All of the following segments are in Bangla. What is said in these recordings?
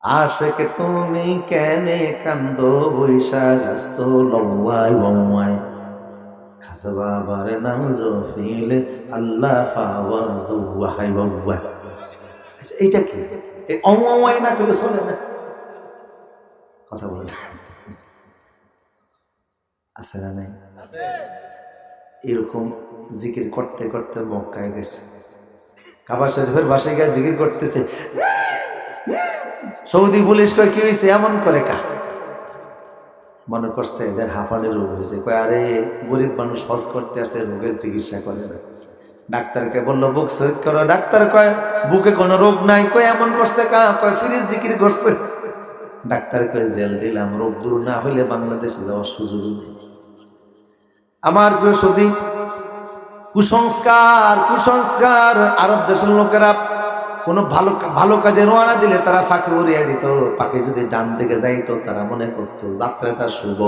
আশেকে তুমি কেনে কান্দো বৈশা রাস্ত লওয়াই ওয়াই খাসা বাবার নাম জফিলে আল্লাহ ফাওয়া জওয়াই ওয়াই। আচ্ছা এইটা কি এই ওয়াই না করলে চলে না? কথা বলে না আছে না নাই? এরকম জিকির করতে করতে মক্কায় গেছে, কাবা শরীফের বাসায় গিয়ে জিকির করতেছে। সৌদি পুলিশ কয় কি হয়েছে এমন করে কা? মনে করছে এদের হাঁপানির রোগ হয়েছে। কয় আরে গরিব মানুষ হজ করতে আসে, রোগের চিকিৎসা করে না। ডাক্তারকে বললো বুক সহিত করো। ডাক্তার কয় বুকে কোনো রোগ নাই। কয় এমন করছে কা? কয় ফিরিজ জিকির করছে। ডাক্তার কয় জেল দিলাম, রোগ দূর না হইলে বাংলাদেশে যাওয়ার সুযোগ নেই। আমার প্রিয় সতী, কুসংস্কার কুসংস্কার আরব দেশের লোকেরা কোনো ভালো ভালো কাজে রওনা দিলে তারা ফাঁকে উড়িয়ে দিত। ফাঁকে যদি ডান দিকে যাইতো তারা মনে করতো যাত্রাটা শুভ,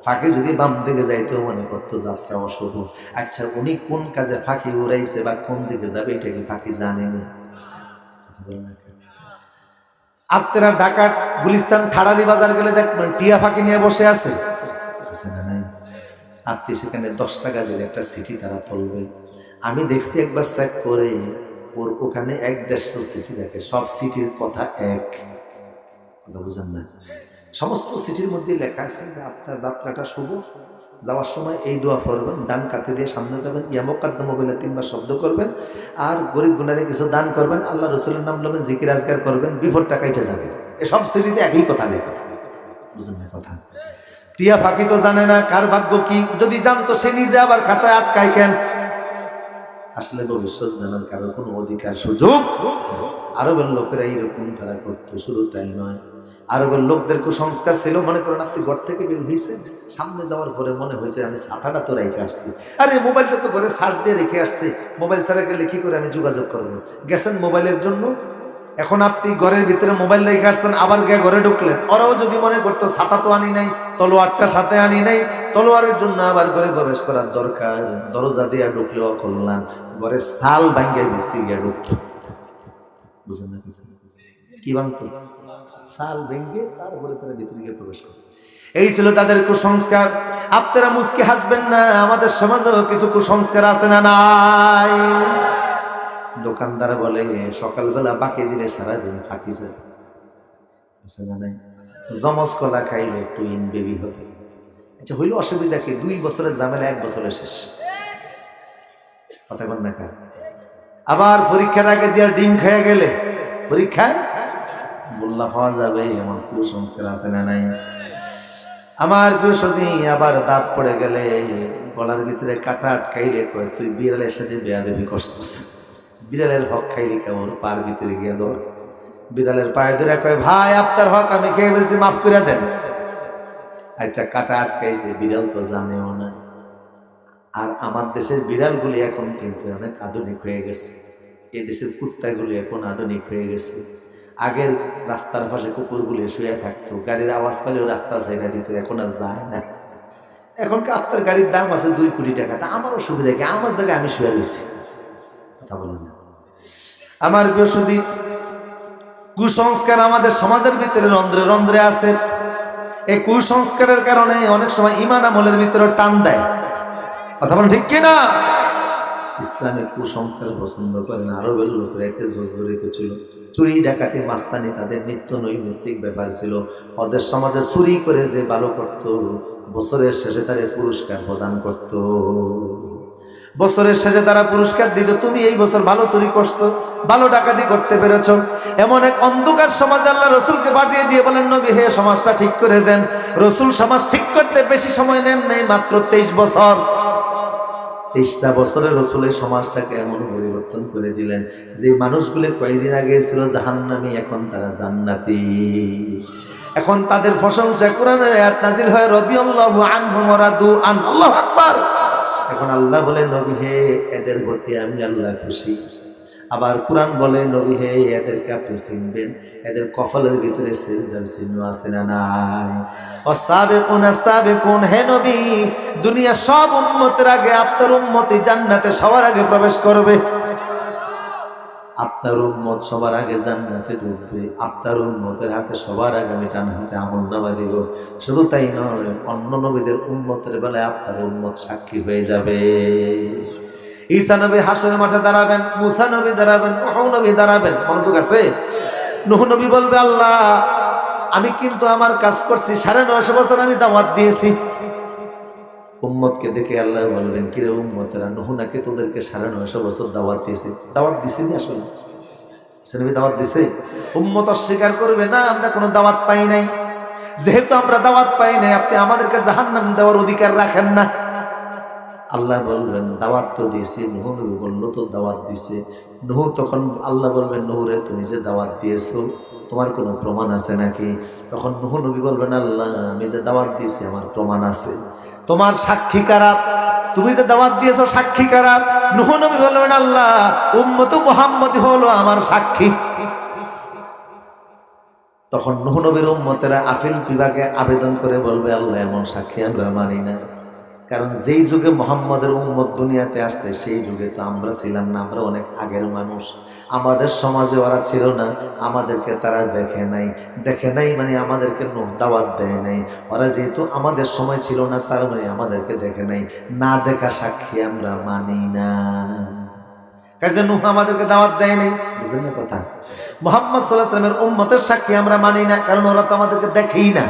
ফাঁকে যদি বাম দিকে যাইতো মনে করতো যাত্রা অশুভ। আচ্ছা উনি কোন কাজে ফাঁকি উড়াইছে বা কোন দিকে যাবে এটা কি ফাঁকি জানেন? আপনারা ঢাকার গুলিস্তান ঠাড়ারি বাজার গেলে দেখবেন টিয়া ফাঁকি নিয়ে বসে আছে না নাই? আপনি সেখানে 10 টাকা দিলে একটা সিটি তারা তুলবে। আমি দেখছি একবার চেক করে, ওর ওখানে 1-150 সিটি দেখে, সব সিটির কথা এক। কথা বুঝেন না? সমস্ত সিটির মধ্যে লেখা আছে যে আপনার যাত্রাটা শুভ, যাওয়ার সময় এই দোয়া পড়বেন, ডান কাতে দিয়ে সামনে যাবেন, ইয়া মুকাদ্দাম বলে 3 বার শব্দ করবেন, আর গরিব গুনারে কিছু দান করবেন, আল্লাহ রসুলের নাম লবেন, জিকির আজগার করবেন, বিপদটা কাইটে যাবে। এসব সিটিতে একই কথা লেখা। বুঝেন না কথা? টিয়া পাখি তো জানে না কার ভাগ্য কি, যদি জানতো সে নিজে আবার খাঁচায় আটকায় কেন? আসলে ভবিষ্যৎ জানার কারো কোনো অধিকার সুযোগ। আরবের লোকেরা এইরকম তারা করতো। শুধু তাই নয়, আরবের লোকদের কুসংস্কার ছিল। মনে করেন আপনি ঘর থেকে বের হয়েছে, সামনে যাওয়ার পরে মনে হয়েছে আমি ছাতাটা তো রেখে আসছি, আরে মোবাইলটা তো ঘরে চার্জ দিয়ে রেখে আসছে, মোবাইল ছাড়া গেলে কি করে আমি যোগাযোগ করবো? গেছেন মোবাইলের জন্য, এখন আপনি ঘরের ভিতরে মোবাইল রেখে আসছেন, আবার গিয়ে ঘরে ঢুকলেন। ওরাও যদি মনে করতো ছাতা তো আনি নাই, তলোয়ারটা সাথে আনি নাই, তলোয়ারের জন্য আবার ঘরে প্রবেশ করার দরকার, দরজা দিয়ে ঢুকলেও করলাম, ঘরে সাল ভাঙ্গে ভিত্তি গিয়ে ঢুকতো। বুঝলেন না কি ভাঙতো? সাল ভেঙ্গে তারপরে তারা ভিতরে গিয়ে প্রবেশ করতো। এই ছিল তাদের কুসংস্কার। আপনারা মুচকি হাসবেন না, আমাদের সমাজেও কিছু কুসংস্কার আছে না নাই? দোকানদার বলে সকালবেলা বাকি দিলে সারাদিন ফাঁকি যায়, আছে না নাই? জমজ কলা খাইলে টুইন বেবি হবে। আচ্ছা হইলো অসুবিধা কি? 2 বছরের ঝামেলা 1 বছরে শেষ। কথা বল না কা? আবার পরীক্ষার আগে দিয়ে ডিম খেয়ে গেলে পরীক্ষায় মোল্লা পাওয়া যাবে, এমন কুসংস্কার আছে না নাই? আমার প্রিয় সতী, আবার দাঁত পড়ে গেলে গলার ভিতরে কাটা আটকাইলে কয় তুই বিড়ালের সাথে বেয়াদবি করছিস, বিড়ালের হক খাইলি কেমন, পার ভিতরে গিয়ে দৌড়, বিড়ালের পায়ে ধরে কয় ভাই আপনার হক আমি খেয়ে ফেলছি, মাফ করে দেন। আচ্ছা কাটা আটকাইছে, বিড়াল তো জানেও না। আর আমার দেশের বিড়ালগুলি এখন কিন্তু অনেক আধুনিক হয়ে গেছে, এই দেশের কুত্তাগুলি এখন আধুনিক হয়ে গেছে। আগের রাস্তার পাশে কুকুরগুলি শুয়ে থাকতো, গাড়ির আওয়াজ পেলেও রাস্তা ছেড়ে দিত, এখন আর যায় না। এখনকার আপনার গাড়ির দাম আছে 2 কোটি টাকা, তা আমার অসুবিধা কি? আমার জায়গায় আমি শুয়ে রয়েছি। কথা বলেন না আমার প্রিয় সুধী, কুসংস্কার আমাদের সমাজের ভিতরে রন্ধ্রে রন্ধ্রে আছে। এই কুসংস্কারের কারণে অনেক সময় ঈমান আমলের ভিতরে টান দেয়। কথা বলেন ঠিক কিনা? ইসলামের কুসংস্কার পছন্দ করেন আরবের লোকেরা, এতে জর্জরিত ছিল। চুরি ডাকাতি মাস্তানি তাদের নিত্য নৈমিত্তিক ব্যাপার ছিল। ওদের সমাজে চুরি করে যে ভালো করত, বছরের শেষে তারা পুরস্কার প্রদান করত। বছরের শেষে তারা পুরস্কার দিত, তুমি এই বছর ভালো চুরি করছো, ভালো ডাকাতি করতে পেরেছ। এমন এক অন্ধকার সমাজ আল্লাহ রসুলকে পাঠিয়ে দিয়ে বলেন নবী হে সমাজটা ঠিক করে দেন। রসুল সমাজ ঠিক করতে বেশি সময় নেন নাই, মাত্র 23 বছর। 23টা বছরের রসুলের সমাজটাকে এমন পরিবর্তন করে দিলেন যে মানুষগুলো কয়েকদিন আগে ছিল জাহান্নামী, এখন তারা জান্নাতি। এখন তাদের প্রশংসা কোরআনের আয়াত নাজিল হয় রাদিয়াল্লাহু আনহুম ওয়া রাদু আন। আল্লাহু আকবার। এখন আল্লাহ বলে নবী হে এদের প্রতি আমি আল্লাহ খুশি। আবার কোরআন বলে নবী হে এদেরকে আপনি চিনবেন, এদের কপালের ভিতরে সিজদার চিহ্ন আছে না নাই? ওয়াসাবিকুনা সাবিকুন, হে নবী দুনিয়া সব উম্মতের আগে আপনার উম্মতি জান্নাতে সবার আগে প্রবেশ করবে। আপনার উম্মত সবার আগে জান্নাতে ঢুকবে, আপনার উম্মতের হাতে সবার আগে আমি ডান হাতে আমলনামা দিব। শুধু তাই নয়, অন্য নবীদের উম্মতের বেলায় আপনার উম্মত সাক্ষী হয়ে যাবে। ঈসা নবী হাসরের মাঠে দাঁড়াবেন, মুসা নবী দাঁড়াবেন, নূহ নবী দাঁড়াবেন। মনোযোগ আছে? নূহ নবী বলবে, আল্লাহ আমি কিন্তু আমার কাজ করছি, 950 বছর আমি দাওয়াত দিয়েছি। উম্মতকে ডেকে আল্লাহ বললেন, কিরে উম্মতেরা, নূহ নাকি তোদেরকে 950 বছর দাওয়াত দিয়েছে? দাওয়াত দিছেনি আসলে? নবী দাওয়াত দিছে? উম্মত অস্বীকার করবে না, আমরা কোনো দাওয়াত পাই নাই। যেহেতু আমরা দাওয়াত পাই নাই, আপনি আমাদেরকে জাহান্নাম দেওয়ার অধিকার রাখেন না। আল্লাহ বলবেন, দাওয়াত তো দিয়েছি। নূহ নবী বলল, তো দাওয়াত দিছে। নূহ তখন আল্লাহ বলবেন, নূহ রে, তুমি যে দাওয়াত দিয়েছো তোমার কোনো প্রমাণ আছে নাকি? তখন নূহ নবী বলবেন, আল্লাহ আমি যে দাওয়াত দিয়েছি আমার প্রমাণ আছে। তোমার সাক্ষী কারা? তুমি যে দাওয়াত দিয়েছো সাক্ষী কারা? নূহ নবী বলবেন, আল্লাহ উম্মত মুহাম্মদ হলো আমার সাক্ষী। তখন নূহ নবীর উম্মতেরা আপিল বিভাগে আবেদন করে বলবে, আল্লাহ এমন সাক্ষী আমরা মানি না। কারণ যেই যুগে মোহাম্মদের উম্মত দুনিয়াতে আসছে সেই যুগে তো আমরা ছিলাম না, আমরা অনেক আগের মানুষ। আমাদের সমাজে ওরা ছিল না, আমাদেরকে তারা দেখে নাই মানে আমাদেরকে দাওয়াত দেয় নাই। ওরা যেহেতু আমাদের সময় ছিল না, তার মানে আমাদেরকে দেখে নাই। না দেখা সাক্ষী আমরা মানি না। কাজে নূহ আমাদেরকে দাওয়াত দেয় নাই, বুঝলেন না কথা? মুহাম্মদ সাল্লাল্লাহু আলাইহি ওয়াসাল্লামের উম্মতের সাক্ষী আমরা মানি না, কারণ ওরা তো আমাদেরকে দেখেই না।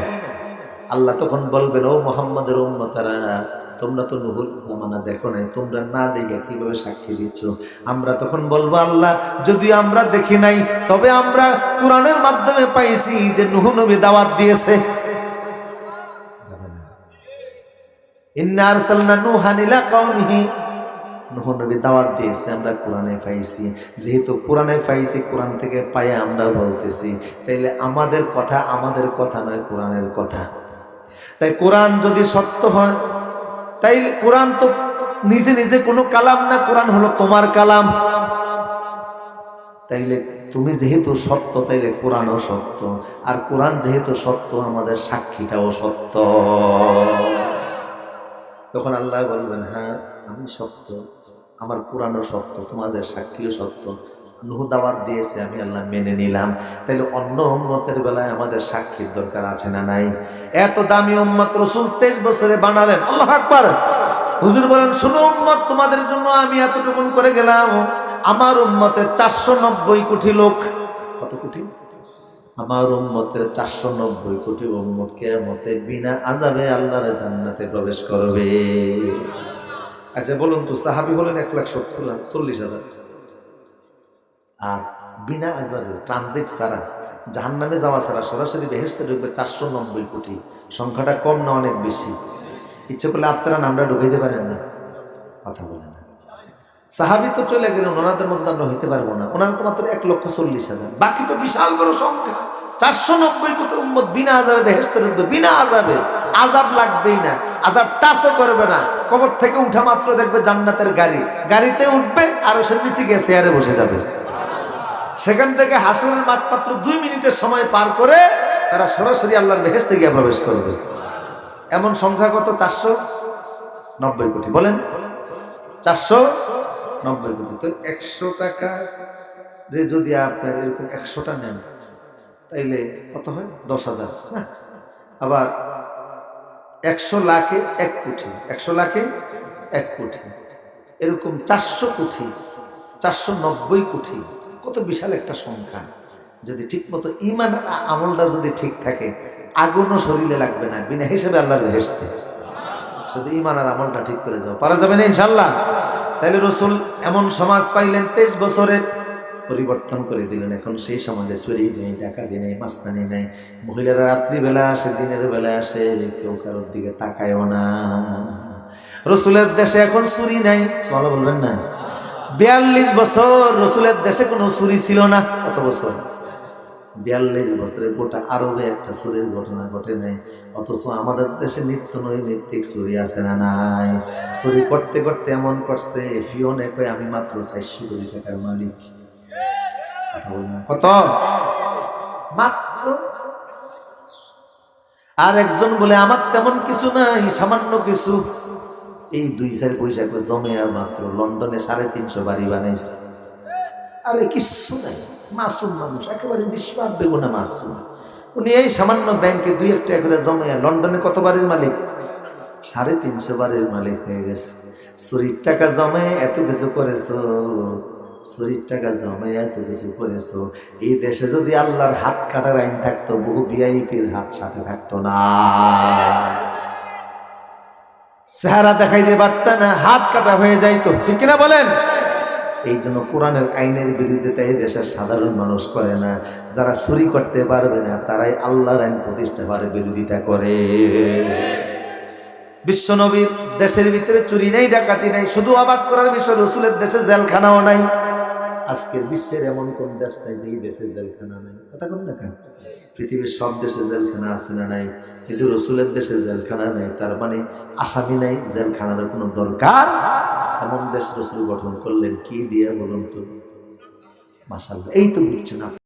আল্লাহ তখন বলবেন, ও মুহাম্মদের উম্মতেরা, তোমরা তো নূহুর জামানা দেখো নাই, তোমরা না দেখে কিভাবে সাক্ষী দিচ্ছ? আমরা তখন বলবো, আল্লাহ যদি আমরা দেখি নাই, তবে আমরা কোরআনের মাধ্যমে পাইছি যে নূহ নবী দাওয়াত দিয়েছে। ইন্না আরসালনা নূহান ইলা কওমিহি, নূহ নবী দাওয়াত দিয়েছে, আমরা কোরআনে পাইছি। যেহেতু কোরআনে পাইছি, কোরআন থেকে পাই আমরা বলতেছি, তাইলে আমাদের কথা নয়, কোরআনের কথা। তাই কোরআন যদি সত্য হয়, তাইলে কোরআন তো নিজে নিজে কোনো কালাম না, কোরআন হলো তোমার কালাম। তাইলে তুমি যেহেতু সত্য, তাইলে কোরআনও সত্য। আর কোরআন যেহেতু সত্য, আমাদের সাক্ষীটাও সত্য। তখন আল্লাহ বলবেন, হ্যাঁ আমি সত্য, আমার কোরআনও সত্য, তোমাদের সাক্ষীও সত্য। নূহ দাওয়াত দিয়েছে, আমি আল্লাহ মেনে নিলাম। তাইলে অন্য উম্মতের বেলায় আমাদের সাক্ষীর দরকার আছে না নাই? এত দামি উম্মত রাসূল 23 বছরে বানালেন। আল্লাহু আকবার। হুজুর বলেন, শুনো উম্মত, তোমাদের জন্য আমি এতটুকুন করে গেলাম। আমার উম্মতের 490 কোটি লোক। কত কোটি? আমার উম্মতের 490 কোটি উম্মত কিয়ামতে বিনা আযাবে আল্লাহর জান্নাতে প্রবেশ করবে। আচ্ছা বলুন তো, সাহাবী হলেন 1,40,000, আর বিনা আযাবে ট্রানজিট ছাড়া, জাহান্নামে যাওয়া ছাড়া সরাসরি বেহেশতে ঢুকবে 490 কোটি। সংখ্যাটা কম না অনেক বেশি? ইচ্ছে করলে আপনারা নামটা ঢুকাইতে পারেন না, কথা বলেন না। সাহাবী তো চলে গেলেন, ওনাদের মধ্যে আমরা হইতে পারবো না। ওনারা তো মাত্র 1,40,000, বাকি তো বিশাল বড় সংখ্যা। 490 কোটি উম্মত বিনা আযাবে বেহেশতে ঢুকবে, বিনা আযাবে। আযাব লাগবেই না, আযাব টাচও করবে না। কবর থেকে উঠা মাত্র দেখবে জান্নাতের গাড়ি, গাড়িতে উঠবে আর সে নিচে গিয়ে চেয়ারে বসে যাবে। সেখান থেকে হাসরের মাঠ মাত্র 2 মিনিটের সময় পার করে তারা সরাসরি আল্লাহর বেহেশতে গিয়ে প্রবেশ করবে। এমন সংখ্যা কত? 490 কোটি। বলেন 490 কোটি। তো 100 টাকা যে যদি আপনার এরকম 100টা নেন, তাইলে কত হয়? 10,000। আবার 100 লাখে 1 কোটি, 100 লাখে 1 কোটি, এরকম 400 কোটি, 490 কোটি। কত বিশাল একটা সংখ্যা। যদি ঠিক মতো ঈমান আমলটা যদি ঠিক থাকে, আগুনও শরীরে লাগবে না, বিনা হিসেবে আল্লাহর বেহেশতে। শুধু ঈমান আর আমলটা ঠিক করে যাও, পারা যাবে না ইনশাআল্লাহ। তাইলে রাসূল এমন সমাজ পাইলেন, 23 বছরে পরিবর্তন করে দিলেন। এখন সেই সমাজে চুরি নেই, ডাকাতি নেই, মাস্তানি নেই। মহিলারা রাত্রিবেলা আসে, দিনের বেলায় আসে, কেউ কারোর দিকে তাকায়ও না। রাসূলের দেশে এখন চুরি নাই, সুবহানাল্লাহ বলবেন না? 42 বছর রাসূলের দেশে কোনো চুরি ছিল না। কত বছর? 42 বছরে গোটা আরবে একটা চুরির ঘটনা ঘটে নাই। অথচ আমাদের দেশে নিত্য নৈমিত্তিক চুরি আছে না নাই? চুরি করতে করতে এমন করছে, ফিওনে কয় আমি মাত্র 400 কোটি টাকার মালিক। কত? মাত্র। আর একজন বলে আমার তেমন কিছু নাই, সামান্য কিছু। এই 2-4 পয়সা জমে আর মাত্র লন্ডনে 350 বাড়ি বানাইছে। আরে কিচ্ছু নাই, মাসুম মানুষ, একেবারে নিষ্পাপ বেগুনা মাসুম। উনি এই সামান্য ব্যাংকে 2-1 টাকা করে জমাইয়া লন্ডনে কত বারের মালিক, 350 বারের মালিক হয়ে গেছে। চুরির টাকা জমায় এত কিছু করেছো, চুরির টাকা জমায় এত কিছু করেছো। এই দেশে যদি আল্লাহর হাত কাটার আইন থাকতো, বহু ভিআইপির হাত সাথে থাকতো না, চেহারা দেখাইতে পারত না, হাত কাটা হয়ে যাইতো, ঠিক কিনা বলেন? এই জন্য কোরআনের আইনের বিরোধিতা এই দেশের সাধারণ মানুষ করে না। যারা চুরি করতে পারবে না তারাই আল্লাহর আইন প্রতিষ্ঠা করে বিরোধিতা করে। বিশ্বনবীর দেশের ভিতরে চুরি নাই, ডাকাতি নাই, শুধু অবাক করার বিষয় রসুলের দেশে জেলখানাও নাই। আজকের বিশ্বের এমন কোন দেশ নাই যে এই দেশে জেলখানা নাই? কথা কোন না কেন? পৃথিবীর সব দেশে জেলখানা আছে না নাই? কিন্তু রসুলের দেশে জেলখানা নাই, তার মানে আসামি নাই, জেলখানার কোনো দরকার। এমন দেশ রসুল গঠন করলেন কি দিয়ে বলুন তো? মাশাআল্লাহ, এই তো বুঝছেন।